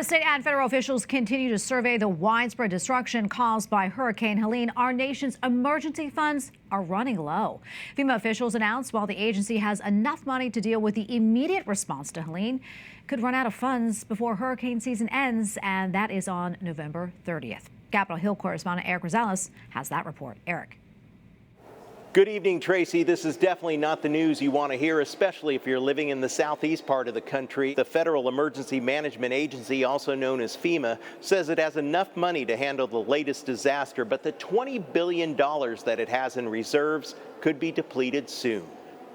State and federal officials continue to survey the widespread destruction caused by Hurricane Helene. Our nation's emergency funds are running low. FEMA officials announced while the agency has enough money to deal with the immediate response to Helene, could run out of funds before hurricane season ends, and that is on November 30th. Capitol Hill correspondent Erik Rosales has that report. Erik. Good evening, Tracy. This is definitely not the news you want to hear, especially if you're living in the southeast part of the country. The Federal Emergency Management Agency, also known as FEMA, says it has enough money to handle the latest disaster, but the $20 billion that it has in reserves could be depleted soon.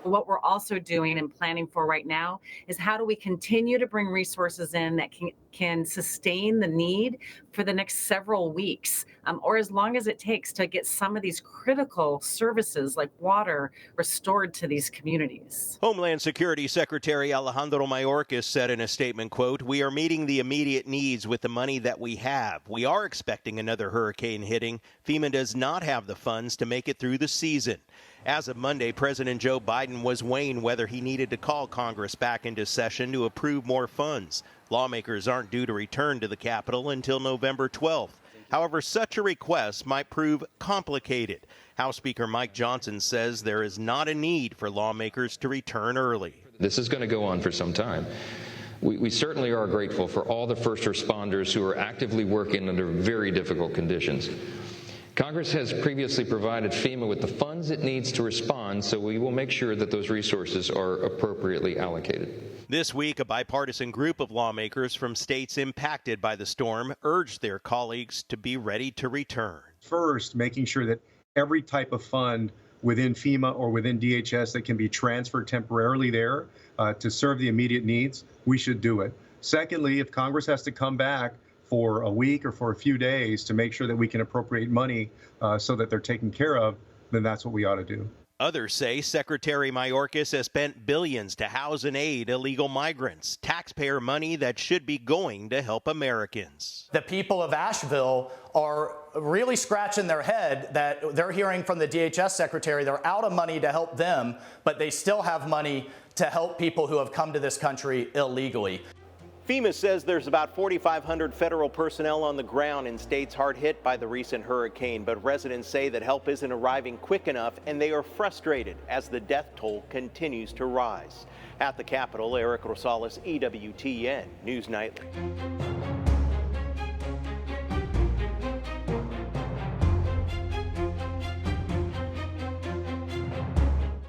What we're also doing and planning for right now is how do we continue to bring resources in that can sustain the need for the next several weeks, or as long as it takes to get some of these critical services like water restored to these communities. Homeland Security Secretary Alejandro Mayorkas said in a statement, quote, "We are meeting the immediate needs with the money that we have. We are expecting another hurricane hitting. FEMA does not have the funds to make it through the season." As of Monday, President Joe Biden was weighing whether he needed to call Congress back into session to approve more funds. Lawmakers aren't due to return to the Capitol until November 12th. However, such a request might prove complicated. House Speaker Mike Johnson says there is not a need for lawmakers to return early. This is going to go on for some time. We certainly are grateful for all the first responders who are actively working under very difficult conditions. Congress has previously provided FEMA with the funds it needs to respond, so we will make sure that those resources are appropriately allocated. This week, a bipartisan group of lawmakers from states impacted by the storm urged their colleagues to be ready to return. First, making sure that every type of fund within FEMA or within DHS that can be transferred temporarily there to serve the immediate needs, we should do it. Secondly, if Congress has to come back for a week or for a few days to make sure that we can appropriate money so that they're taken care of, then that's what we ought to do. Others say Secretary Mayorkas has spent billions to house and aid illegal migrants, taxpayer money that should be going to help Americans. The people of Asheville are really scratching their head that they're hearing from the DHS secretary they're out of money to help them, but they still have money to help people who have come to this country illegally. FEMA says there's about 4,500 federal personnel on the ground in states hard hit by the recent hurricane, but residents say that help isn't arriving quick enough, and they are frustrated as the death toll continues to rise. At the Capitol, Erik Rosales, EWTN News Nightly.